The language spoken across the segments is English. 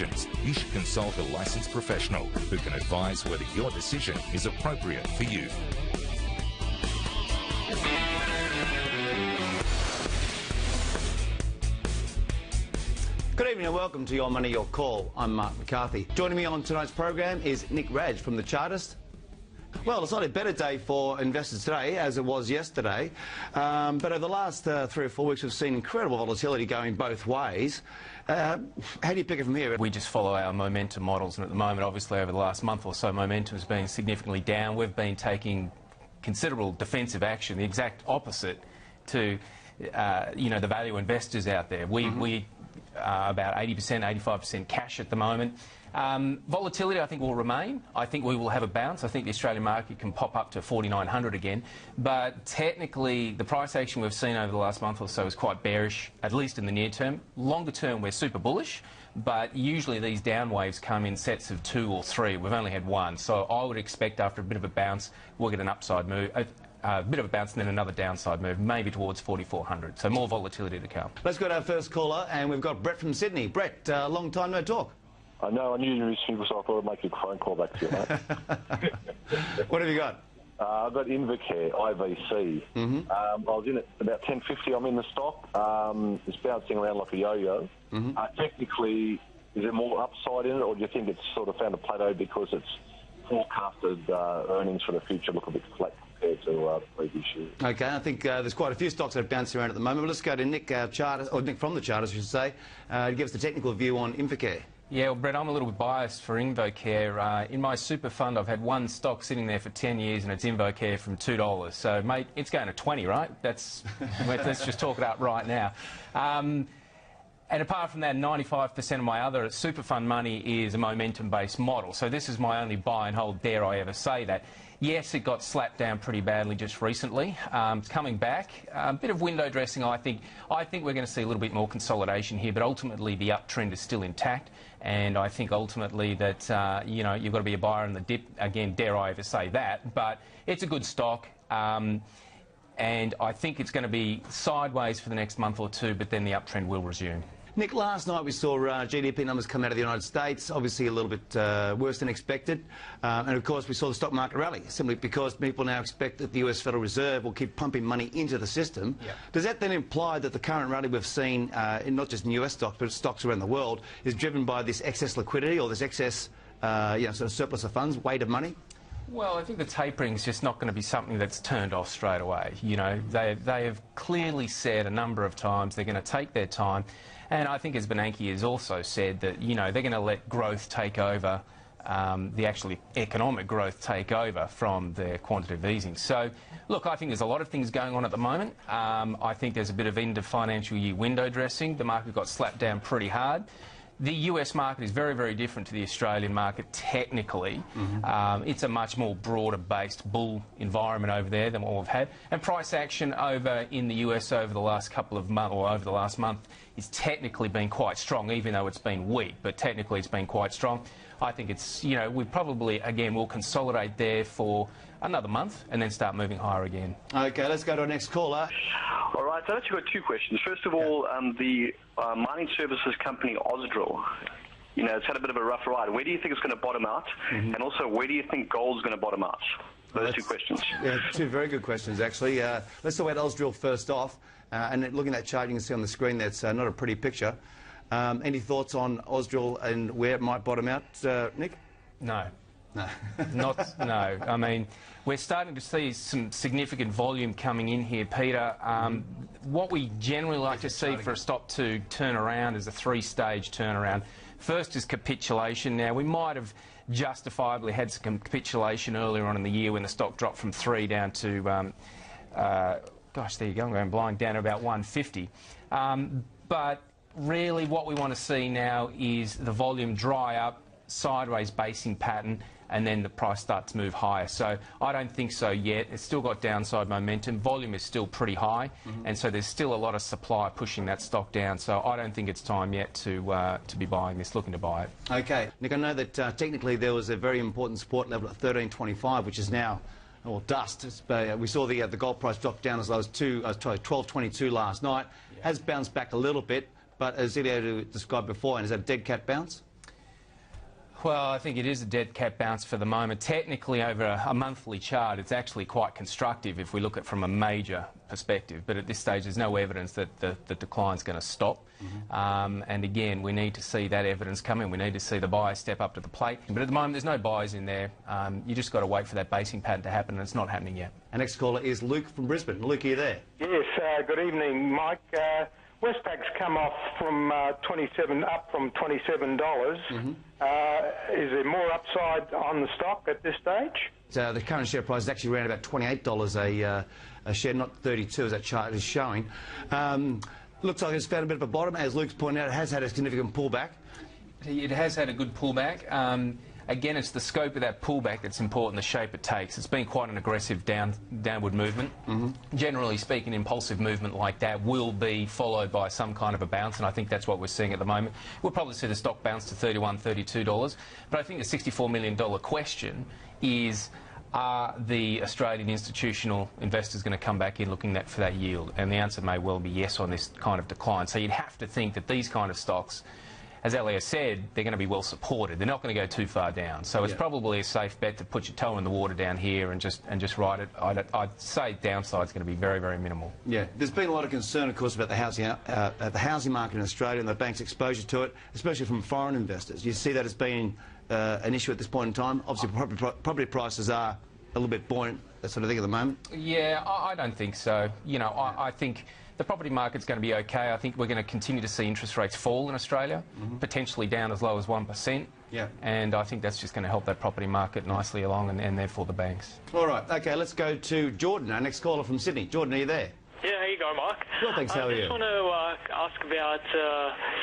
you should consult a licensed professional who can advise whether your decision is appropriate for you. Good evening and welcome to Your Money, Your Call. I'm Mark McCarthy. Joining me on tonight's program is Nick Radge from the Chartist. Well, it's not a better day for investors today as it was yesterday, but over the last 3 or 4 weeks we've seen incredible volatility going both ways. How do you pick it from here? We just follow our momentum models, and at the moment, obviously, over the last month or so, momentum has been significantly down. We've been taking considerable defensive action, the exact opposite to, the value investors out there. We are about 80%, 85% cash at the moment. Volatility, I think, will remain. I think we will have a bounce. I think the Australian market can pop up to 4,900 again. But technically, the price action we've seen over the last month or so is quite bearish, at least in the near term. Longer term, we're super bullish. But usually these down waves come in sets of 2 or 3. We've only had 1. So I would expect after a bit of a bounce, we'll get an upside move. A bit of a bounce and then another downside move, maybe towards 4,400. So more volatility to come. Let's go to our first caller, and we've got Brett from Sydney. Brett, long time no talk. I know, I knew you were single, so I thought I'd make a phone call back to you, mate. What have you got? I've got Invacare, IVC. I was in it about 10.50. I'm in the stock. It's bouncing around like a yo-yo. Technically, is there more upside in it, or do you think it's sort of found a plateau because it's forecasted earnings for the future look a bit flat compared to previous years? Okay, I think there's quite a few stocks that are bouncing around at the moment. But let's go to Nick, Nick from the Chartist, I should say, to give us the technical view on Invacare. Yeah, well, Brett, I'm a little bit biased for Invacare. In my super fund, I've had one stock sitting there for 10 years, and it's Invacare from $2. So, mate, it's going to 20, right? Let's just talk it up right now. And apart from that, 95% of my other super fund money is a momentum-based model. So this is my only buy and hold, dare I ever say that. Yes, it got slapped down pretty badly just recently. It's coming back. A bit of window dressing, I think. I think we're going to see a little bit more consolidation here, but ultimately the uptrend is still intact. And I think ultimately that, you've got to be a buyer in the dip. Again, dare I ever say that. But it's a good stock. And I think it's going to be sideways for the next month or 2, but then the uptrend will resume. Nick, last night we saw GDP numbers come out of the United States, obviously a little bit worse than expected. And, of course, we saw the stock market rally, simply because people now expect that the US Federal Reserve will keep pumping money into the system. Yep. Does that then imply that the current rally we've seen, not just in US stocks, but stocks around the world, is driven by this excess liquidity or this excess sort of surplus of funds, weight of money? Well, I think the tapering is just not going to be something that's turned off straight away. You know, they have clearly said a number of times they're going to take their time. And I think, as Bernanke has also said, that, they're going to let growth take over, the actual economic growth take over from their quantitative easing. So, look, I think there's a lot of things going on at the moment. I think there's a bit of end of financial year window dressing. The market got slapped down pretty hard. The US market is very, very different to the Australian market technically. It's a much more broader-based bull environment over there than what we've had. And price action over in the US over the last couple of months, or over the last month, is technically been quite strong, even though it's been weak. But technically it's been quite strong. I think it's, we probably, again, will consolidate there for another month and then start moving higher again. OK, let's go to our next caller. All right, so I've actually got 2 questions. First of all, the mining services company Ausdrill, it's had a bit of a rough ride. Where do you think it's going to bottom out? And also, where do you think gold's going to bottom out? Those 2 questions. Yeah, 2 very good questions, actually. Let's talk about Ausdrill first off. And looking at that chart, you can see on the screen that's not a pretty picture. Any thoughts on Ausdrill and where it might bottom out, Nick? No. No. No. I mean, we're starting to see some significant volume coming in here, Peter. What we generally like to see for a stock to turn around is a 3-stage turnaround. First is capitulation. Now, we might have justifiably had some capitulation earlier on in the year when the stock dropped from 3 down to, gosh, there you go, I'm going blind, down to about 150. But really what we want to see now is the volume dry up, sideways basing pattern, and then the price starts to move higher. So I don't think so yet. It's still got downside momentum. Volume is still pretty high, and so there's still a lot of supply pushing that stock down. So I don't think it's time yet to be buying this, looking to buy it. Okay, Nick, I know that technically there was a very important support level at 13.25, which is now, well, dust. We saw the gold price drop down as low as 12.22 last night. Has bounced back a little bit, but as Ilio described before, and is that a dead cat bounce? Well, I think it is a dead cat bounce for the moment. Technically, over a monthly chart, it's actually quite constructive if we look at it from a major perspective. But at this stage, there's no evidence that the decline's going to stop. And again, we need to see that evidence come in. We need to see the buyers step up to the plate. But at the moment, there's no buyers in there. You just got to wait for that basing pattern to happen, and it's not happening yet. Our next caller is Luke from Brisbane. Luke, are you there? Yes, good evening, Mike. Westpac's come off from up from $27. Is there more upside on the stock at this stage? So the current share price is actually around about $28 a share, not 32 as that chart is showing. Looks like it's found a bit of a bottom. As Luke's pointed out, it has had a significant pullback. It has had a good pullback. Again, it's the scope of that pullback that's important, the shape it takes. It's been quite an aggressive downward movement. Generally speaking, impulsive movement like that will be followed by some kind of a bounce, and I think that's what we're seeing at the moment. We'll probably see the stock bounce to $31, $32, but I think the $64 million question is, are the Australian institutional investors going to come back in looking for that yield? And the answer may well be yes on this kind of decline. So you'd have to think that these kind of stocks, as Elliot said, they're going to be well supported. They're not going to go too far down. So it's probably a safe bet to put your toe in the water down here and just ride it. I'd say downside's going to be very, very minimal. Yeah, there's been a lot of concern, of course, about the housing market in Australia and the bank's exposure to it, especially from foreign investors. You see that as being an issue at this point in time. Obviously, property prices are a little bit buoyant, that sort of thing at the moment. Yeah, I don't think so. You know, I think the property market's going to be okay. I think we're going to continue to see interest rates fall in Australia, potentially down as low as 1%. Yeah. And I think that's just going to help that property market nicely along, and therefore the banks. All right, okay, let's go to Jordan, our next caller from Sydney. Jordan, are you there? Yeah, how you going, Mark? Well, thanks, how are you? I just want to ask about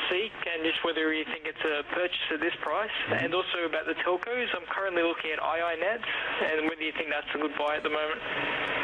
Seek and just whether you think it's a purchase at this price, and also about the telcos. I'm currently looking at IINet, and whether you think that's a good buy at the moment.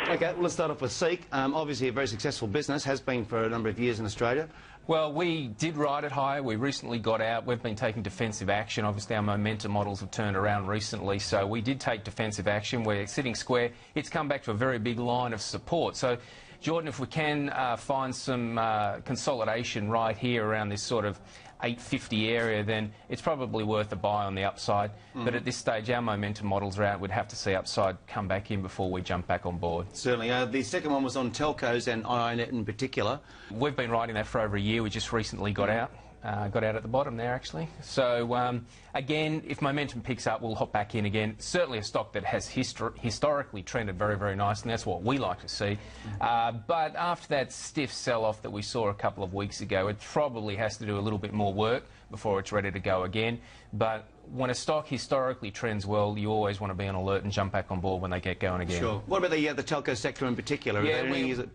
Okay, well, let's start off with Seek. Obviously a very successful business, has been for a number of years in Australia. Well, we did ride it higher. We recently got out. We've been taking defensive action. Obviously, our momentum models have turned around recently, so we did take defensive action. We're sitting square. It's come back to a very big line of support. So, Jordan, if we can find some consolidation right here around this sort of 850 area, then it's probably worth a buy on the upside. But at this stage, our momentum models are out. We'd have to see upside come back in before we jump back on board. Certainly. The second one was on telcos and IINet in particular. We've been riding that for over a year. We just recently got out. Got out at the bottom there, actually. So, again, if momentum picks up, we'll hop back in again. Certainly a stock that has historically trended very, very nice, and that's what we like to see. But after that stiff sell-off that we saw a couple of weeks ago, it probably has to do a little bit more work before it's ready to go again. But when a stock historically trends well, you always want to be on alert and jump back on board when they get going again. Sure. What about the telco sector in particular? Yeah,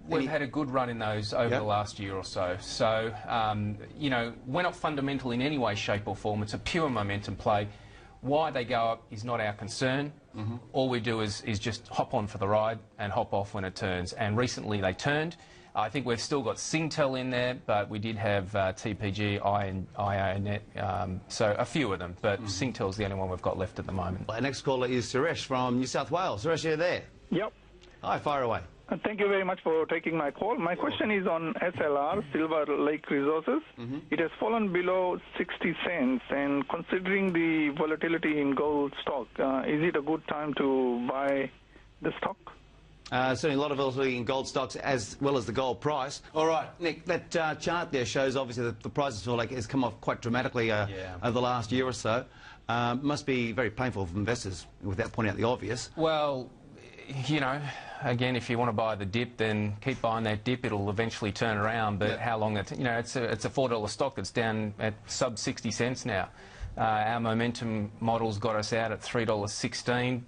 we've had a good run in those over the last year or so. So, you know, we're not fundamental in any way, shape or form. It's a pure momentum play. Why they go up is not our concern. All we do is just hop on for the ride and hop off when it turns. And recently they turned. I think we've still got Singtel in there, but we did have TPG, IINet, so a few of them, but Singtel's the only one we've got left at the moment. Our next caller is Suresh from New South Wales. Suresh, are you there? Yep. Hi, fire away. Thank you very much for taking my call. My question is on SLR, Silver Lake Resources. It has fallen below 60 cents, and considering the volatility in gold stock, is it a good time to buy the stock? Certainly a lot of volatility in gold stocks as well as the gold price. All right, Nick, that chart there shows obviously that the price of Silver Lake has come off quite dramatically over the last year or so. Must be very painful for investors without pointing out the obvious. Well, you know, again, if you want to buy the dip, then keep buying that dip. It'll eventually turn around. But how long? You know, it's a $4 stock that's down at sub 60 cents now. Our momentum models got us out at $3.16.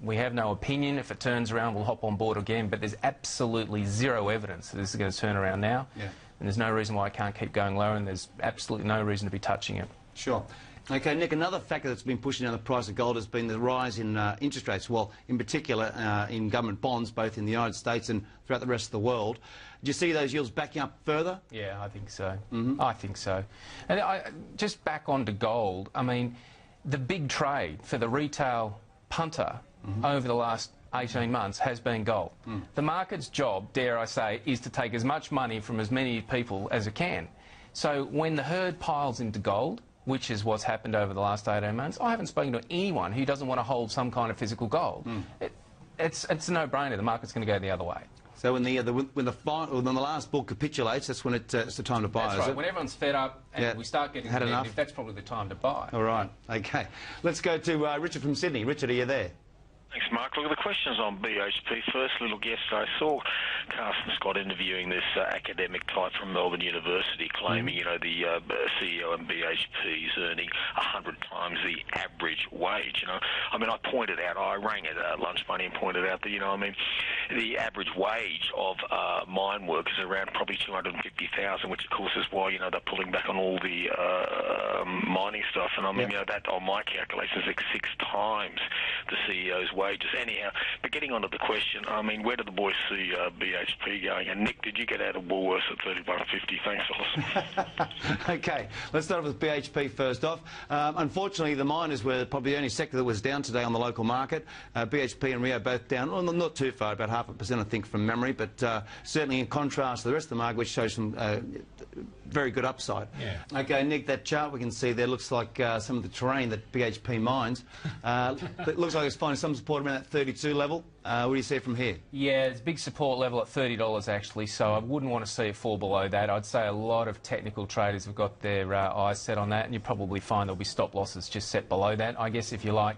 We have no opinion. If it turns around, we'll hop on board again. But there's absolutely zero evidence that this is going to turn around now. And there's no reason why it can't keep going lower, and there's absolutely no reason to be touching it. Sure. Okay, Nick, another factor that's been pushing down the price of gold has been the rise in interest rates, well, in particular in government bonds, both in the United States and throughout the rest of the world. Do you see those yields backing up further? Yeah, I think so. I think so. And just back onto gold, I mean, the big trade for the retail punter over the last 18 months has been gold. The market's job, dare I say, is to take as much money from as many people as it can. So when the herd piles into gold, which is what's happened over the last 18 months, I haven't spoken to anyone who doesn't want to hold some kind of physical gold. It's a no-brainer. The market's going to go the other way. So when the last bull capitulates, that's when it's the time to buy, That's is right. it? When everyone's fed up and we start getting Had negative, enough? that's probably the time to buy. All right. Okay. Let's go to Richard from Sydney. Richard, are you there? Thanks, Mark. Look, the question's on BHP. Firstly, look, yesterday I saw Carsten Scott interviewing this academic type from Melbourne University claiming, you know, the CEO of BHP is earning 100 times the average wage, you know. I mean, I pointed out, I rang at lunch money and pointed out that, you know, I mean, the average wage of mine workers is around probably 250,000, which of course is why, you know, they're pulling back on all the mining stuff. And I mean, you know, that on my calculations is like 6 times the CEO's wages. Anyhow, but getting on to the question, I mean, where do the boys see BHP going? And Nick, did you get out of Woolworths at $31.50? Thanks, fellas. Okay, let's start with BHP first off. Unfortunately, the miners were probably the only sector that was down today on the local market. BHP and Rio both down, well, not too far, about 0.5%, I think, from memory, but certainly in contrast to the rest of the market, which shows some very good upside. Yeah. Okay, Nick, that chart we can see there looks like some of the terrain that BHP mines. It looks like it's finding some support around that 32 level. What do you see from here? Yeah, there's a big support level at $30 actually, so I wouldn't want to see it fall below that. I'd say a lot of technical traders have got their eyes set on that, and you probably find there'll be stop losses just set below that. I guess if you like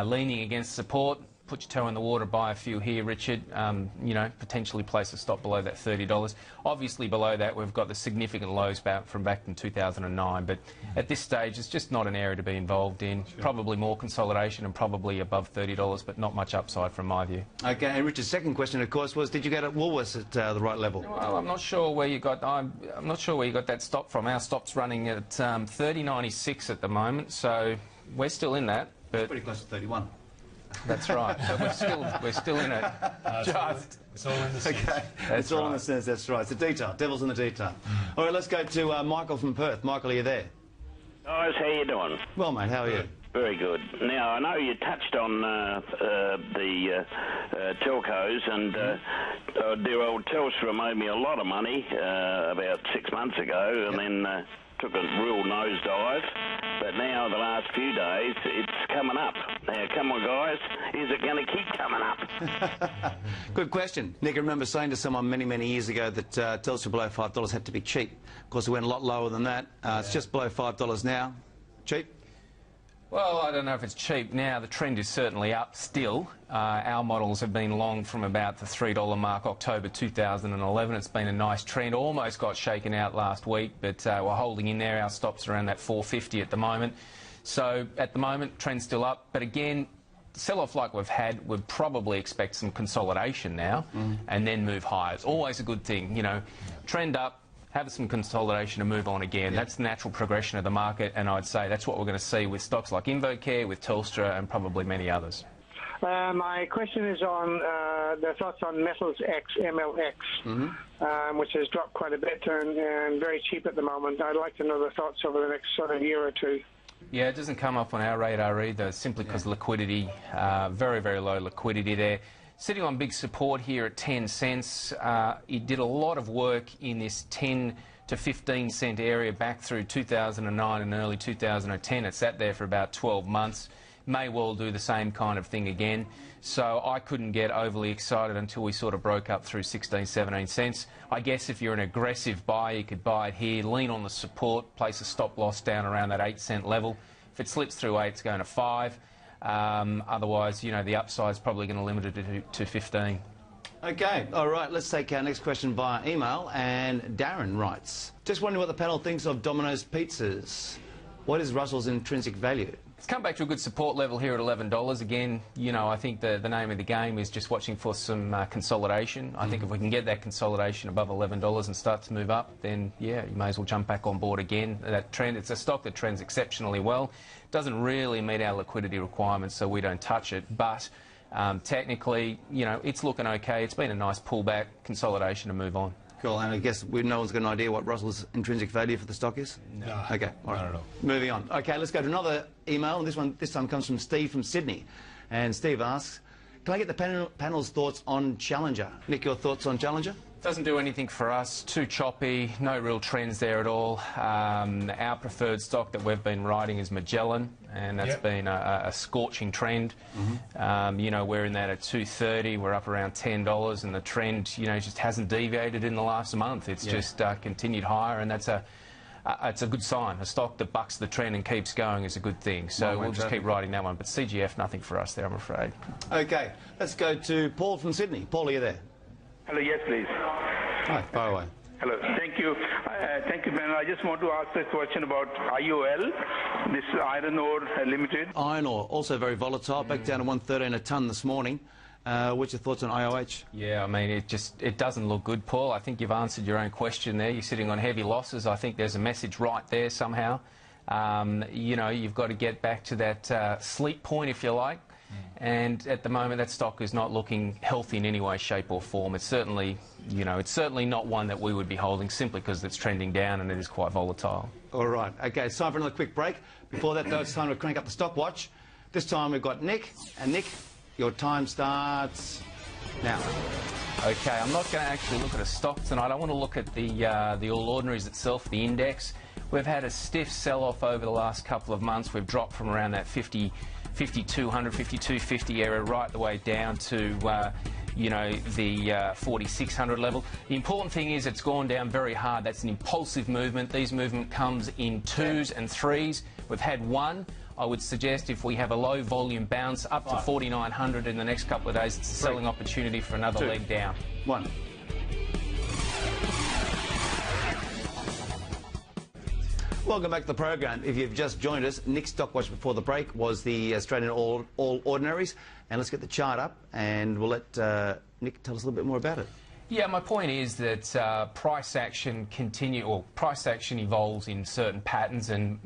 leaning against support, put your toe in the water, buy a few here, Richard. You know, potentially place a stop below that $30. Obviously below that we've got the significant lows from back in 2009, but at this stage it's just not an area to be involved in. Sure. Probably more consolidation and probably above $30, but not much upside from my view. Okay, and Richard's second question, of course, was did you get at Woolworths at the right level? Well, I'm not sure where you got. I'm not sure where you got that stop from. Our stop's running at $30.96 at the moment, so we're still in that. But it's pretty close to 31. That's right. But we're still in it. It's all in the sense. Okay, it's all in the sense. That's right. It's the detail. Devil's in the detail. All right, let's go to Michael from Perth. Michael, are you there? Guys, how you doing? Well, mate, how are you? Very good. Now, I know you touched on the telcos, and dear old Telstra made me a lot of money about 6 months ago, and then took a real nosedive. But now, the last few days, it's coming up. Now, come on, guys, is it going to keep coming up? Good question. Nick, I remember saying to someone many, many years ago that Telstra below $5 had to be cheap. Of course, it went a lot lower than that. It's just below $5 now. Cheap? Well, I don't know if it's cheap now. The trend is certainly up still. Our models have been long from about the $3 mark, October 2011. It's been a nice trend. Almost got shaken out last week, but we're holding in there. Our stop's around that $4.50 at the moment. So at the moment, trend's still up. But again, sell-off like we've had, we'd probably expect some consolidation now and then move higher. It's always a good thing, you know. Trend up, have some consolidation and move on again. Yeah. That's the natural progression of the market, and I'd say that's what we're going to see with stocks like InvoCare, with Telstra, and probably many others. My question is on the thoughts on Metals X, MLX, which has dropped quite a bit and very cheap at the moment. I'd like to know the thoughts over the next sort of year or two. Yeah, it doesn't come up on our radar either, simply because liquidity, very, very low liquidity there. Sitting on big support here at 10 cents. It did a lot of work in this 10 to 15 cent area back through 2009 and early 2010. It sat there for about 12 months. May well do the same kind of thing again. So I couldn't get overly excited until we sort of broke up through 16, 17 cents. I guess if you're an aggressive buyer, you could buy it here, lean on the support, place a stop loss down around that 8 cent level. If it slips through 8, it's going to 5. Otherwise, you know, the upside's probably going to limit it to 15. Okay, all right, let's take our next question via email. And Darren writes, just wondering what the panel thinks of Domino's Pizzas. What is Russell's intrinsic value? It's come back to a good support level here at $11. Again, you know, I think the name of the game is just watching for some consolidation. I think if we can get that consolidation above $11 and start to move up, then, yeah, you may as well jump back on board again. That trend, it's a stock that trends exceptionally well. Doesn't really meet our liquidity requirements, so we don't touch it. But technically, you know, it's looking okay. It's been a nice pullback, consolidation, and move on. Cool, and I guess no one's got an idea what Russell's intrinsic value for the stock is? No. Okay, all right. Not at all. Moving on. Okay, let's go to another email, and this time comes from Steve from Sydney. And Steve asks, can I get the panel's thoughts on Challenger? Nick, your thoughts on Challenger? Doesn't do anything for us, too choppy, no real trends there at all. Our preferred stock that we've been riding is Magellan, and that's been a scorching trend. You know, we're in that at 230, we're up around $10, and the trend, you know, just hasn't deviated in the last month. It's just continued higher, and that's it's a good sign. A stock that bucks the trend and keeps going is a good thing. So we'll just keep riding that one. But CGF, nothing for us there, I'm afraid. OK, let's go to Paul from Sydney. Paul, are you there? Hello, yes, please. Hi, far away. Hello, thank you. Thank you, Ben. I just want to ask a question about IOL, this iron ore limited. Iron ore, also very volatile, back down to 113 a tonne this morning. What's your thoughts on IOH? Yeah, I mean, it doesn't look good, Paul. I think you've answered your own question there. You're sitting on heavy losses. I think there's a message right there somehow. You know, you've got to get back to that sleep point, if you like. And at the moment, that stock is not looking healthy in any way, shape or form. It's certainly, you know, it's certainly not one that we would be holding simply because it's trending down and it is quite volatile. All right. OK, it's time for another quick break. Before that, though, it's time to crank up the stock watch. This time we've got Nick. And Nick, your time starts now. OK, I'm not going to actually look at a stock tonight. I want to look at the All Ordinaries itself, the index. We've had a stiff sell-off over the last couple of months. We've dropped from around that 5200, 5250 area right the way down to, you know, the 4600 level. The important thing is it's gone down very hard. That's an impulsive movement. These movement comes in 2s and 3s. We've had 1. I would suggest if we have a low volume bounce up to 4900 in the next couple of days, it's a selling opportunity for another leg down. 1. Welcome back to the program. If you've just joined us, Nick's stock watch before the break was the Australian All Ordinaries. And let's get the chart up and we'll let Nick tell us a little bit more about it. Yeah, my point is that price action evolves in certain patterns, and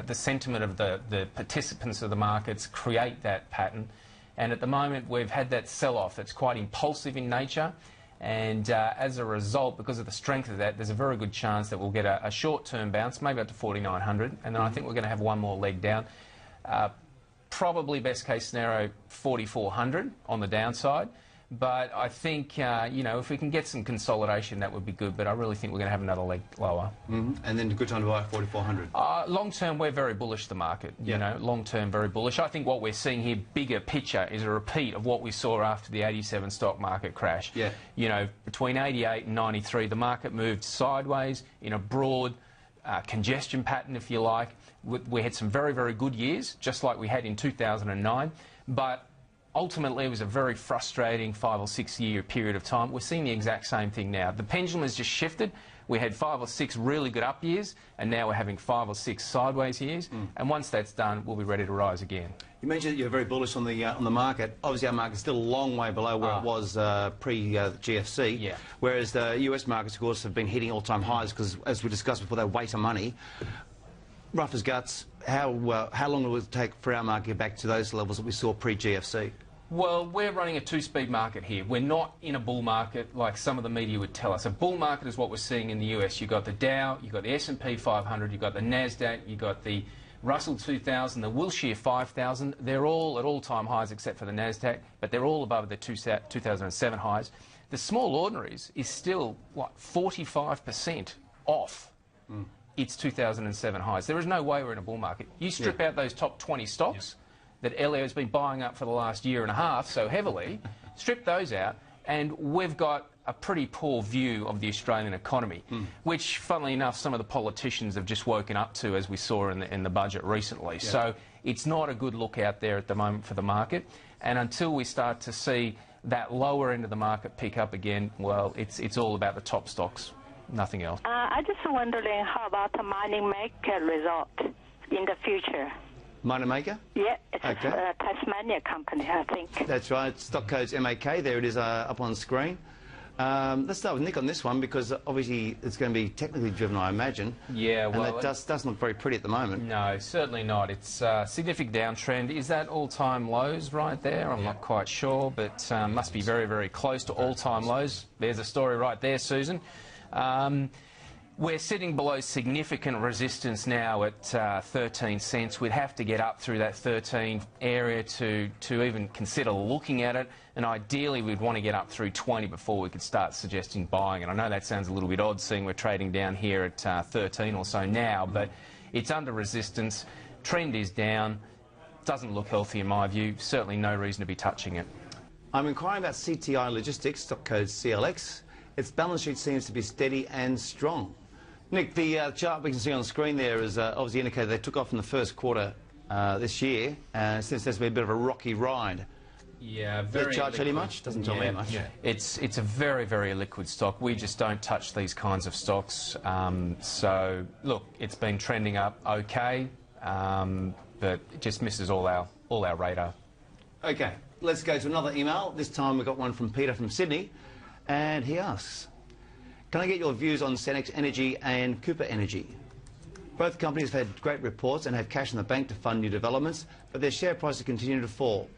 the sentiment of the participants of the markets create that pattern. And at the moment, we've had that sell-off that's quite impulsive in nature. And as a result, because of the strength of that, there's a very good chance that we'll get a short-term bounce, maybe up to 4900, and then I think we're going to have one more leg down. Probably best-case scenario, 4400 on the downside. But I think, you know, if we can get some consolidation, that would be good. But I really think we're going to have another leg lower. And then a good time to buy 4,400. Long-term, we're very bullish the market. You know, long-term, very bullish. I think what we're seeing here, bigger picture, is a repeat of what we saw after the 87 stock market crash. You know, between 88 and 93, the market moved sideways in a broad congestion pattern, if you like. We had some very, very good years, just like we had in 2009. But ultimately, it was a very frustrating 5 or 6 year period of time. We're seeing the exact same thing now. The pendulum has just shifted. We had 5 or 6 really good up years, and now we're having 5 or 6 sideways years. And once that's done, we'll be ready to rise again. You mentioned that you're very bullish on the market. Obviously, our market's still a long way below where it was pre-GFC. Whereas the US markets, of course, have been hitting all-time highs because, as we discussed before, they weight of money. Rough as guts, how long will it take for our market back to those levels that we saw pre-GFC? Well, we're running a two-speed market here. We're not in a bull market like some of the media would tell us. A bull market is what we're seeing in the US. You've got the Dow, you've got the S&P 500, you've got the NASDAQ, you've got the Russell 2000, the Wilshire 5000. They're all at all-time highs except for the NASDAQ, but they're all above the 2007 highs. The small ordinaries is still, what, 45% off its 2007 highs. There is no way we're in a bull market. You strip out those top 20 stocks that Elio has been buying up for the last year and a half so heavily, strip those out, and we've got a pretty poor view of the Australian economy, which, funnily enough, some of the politicians have just woken up to, as we saw in the budget recently. So it's not a good look out there at the moment for the market, and until we start to see that lower end of the market pick up again, well, it's all about the top stocks, nothing else. I just wondering how about the mining maker result in the future? Miner Maker? Yeah, it's a Tasmania company, I think. That's right. Stock code's MAK. There it is up on screen. Let's start with Nick on this one because obviously it's going to be technically driven, I imagine. Yeah, well... And that doesn't look very pretty at the moment. No, certainly not. It's a significant downtrend. Is that all-time lows right there? I'm not quite sure, but must be very, very close to all-time lows. There's a story right there, Susan. We're sitting below significant resistance now at 13 cents. We'd have to get up through that 13 area to even consider looking at it, and ideally we'd want to get up through 20 before we could start suggesting buying. And I know that sounds a little bit odd, seeing we're trading down here at 13 or so now, but it's under resistance. Trend is down. Doesn't look healthy in my view. Certainly no reason to be touching it. I'm inquiring about CTI Logistics, stock code CLX. Its balance sheet seems to be steady and strong. Nick, the chart we can see on the screen there is obviously indicated they took off in the first quarter this year, since there's been a bit of a rocky ride. Yeah, very. Does the chart tell you much? Doesn't tell me much. Yeah. It's a very, very liquid stock. We just don't touch these kinds of stocks. So, look, it's been trending up okay, but it just misses all our radar. Okay, let's go to another email. This time we got one from Peter from Sydney, and he asks, can I get your views on Senex Energy and Cooper Energy? Both companies have had great reports and have cash in the bank to fund new developments, but their share prices continue to fall.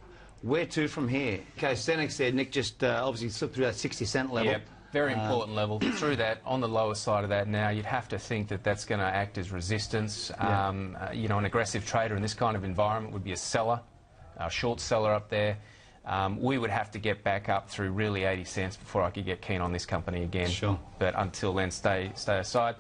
Where to from here? Okay, Senex there, Nick just obviously slipped through that 60-cent level. Yep, very important level. Through that, on the lower side of that now, you'd have to think that that's going to act as resistance. You know, an aggressive trader in this kind of environment would be a seller, a short seller up there. We would have to get back up through really 80 cents before I could get keen on this company again. Sure. But until then, stay aside.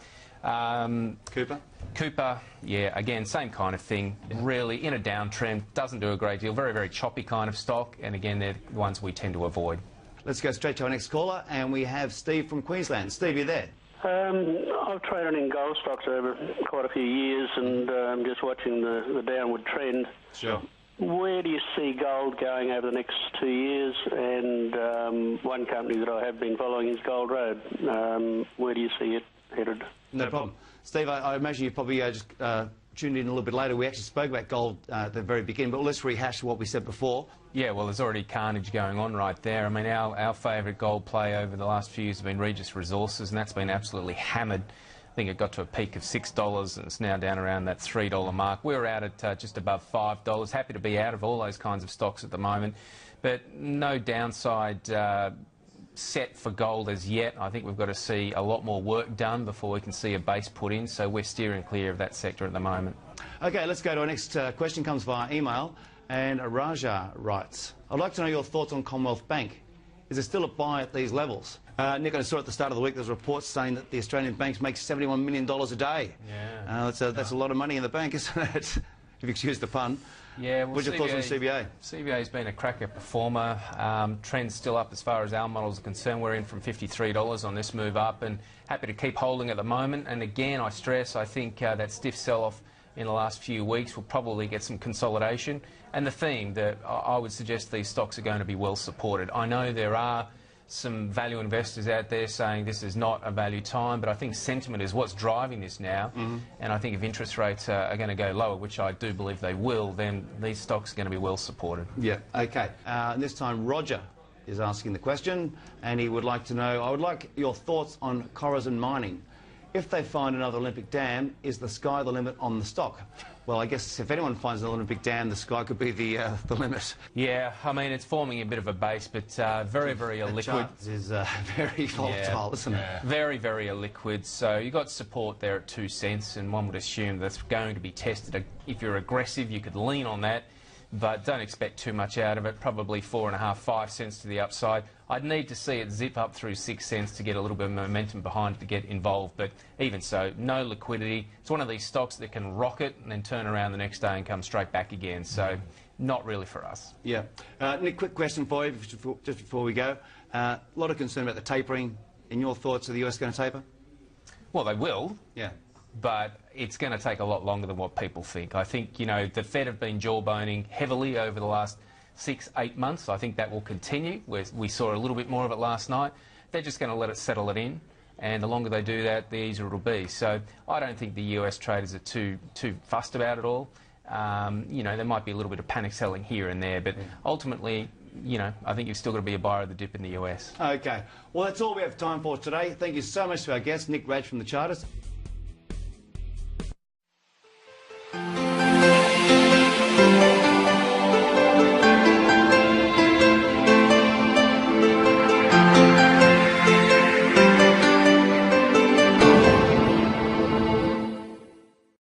Cooper, yeah, again, same kind of thing. Yeah. Really, in a downtrend, doesn't do a great deal. Very, very choppy kind of stock. And again, they're the ones we tend to avoid. Let's go straight to our next caller, and we have Steve from Queensland. Steve, you there? I've traded in gold stocks over quite a few years, and I'm just watching the downward trend. Sure. Where do you see gold going over the next 2 years? And one company that I have been following is Gold Road. Where do you see it headed? No problem. Steve, I imagine you probably just tuned in a little bit later. We actually spoke about gold at the very beginning, but let's rehash what we said before. Yeah, well, there's already carnage going on right there. I mean, our favourite gold play over the last few years has been Regis Resources, and that's been absolutely hammered. I think it got to a peak of $6 and it's now down around that $3 mark. We're out at just above $5. Happy to be out of all those kinds of stocks at the moment, but no downside set for gold as yet. I think we've got to see a lot more work done before we can see a base put in, so we're steering clear of that sector at the moment. OK, let's go to our next question. Comes via email, and Raja writes, I'd like to know your thoughts on Commonwealth Bank. Is it still a buy at these levels? Nick, I saw at the start of the week there's reports saying that the Australian banks make $71 million a day. Yeah. That's a lot of money in the bank, isn't it? If you excuse the pun. Yeah, well, what's your thoughts on CBA? CBA's been a cracker performer. Trend's still up as far as our models are concerned. We're in from $53 on this move up, and happy to keep holding at the moment. And again, I stress, I think that stiff sell-off in the last few weeks will probably get some consolidation. And the theme that I would suggest these stocks are going to be well supported. I know there are some value investors out there saying this is not a value time, but I think sentiment is what's driving this now. And I think if interest rates are going to go lower, which I do believe they will, then these stocks are going to be well supported. Yeah, OK. And this time Roger is asking the question, and he would like to know, I would like your thoughts on Corazon Mining. If they find another Olympic dam, is the sky the limit on the stock? Well, I guess if anyone finds an Olympic dam, the sky could be the limit. Yeah, I mean, it's forming a bit of a base, but very, very illiquid. Chart is very volatile, isn't it? Very, very illiquid. So you've got support there at 2 cents, and one would assume that's going to be tested. If you're aggressive, you could lean on that, but don't expect too much out of it. Probably 4.5, 5 cents to the upside. I'd need to see it zip up through 6 cents to get a little bit of momentum behind it to get involved, but even so, no liquidity. It's one of these stocks that can rocket and then turn around the next day and come straight back again, so not really for us. Yeah. Nick, quick question for you just before we go. A lot of concern about the tapering. In your thoughts, are the US going to taper? Well, they will. Yeah. But it's going to take a lot longer than what people think. I think, you know, the Fed have been jawboning heavily over the last 6-8 months. I think that will continue. We saw a little bit more of it last night. They're just going to let it settle it in, and the longer they do that, the easier it'll be. So I don't think the US traders are too fussed about it all. You know, there might be a little bit of panic selling here and there, but ultimately, you know, I think you've still got to be a buyer of the dip in the US. OK. Well, that's all we have time for today. Thank you so much to our guest, Nick Radge from the Chartist.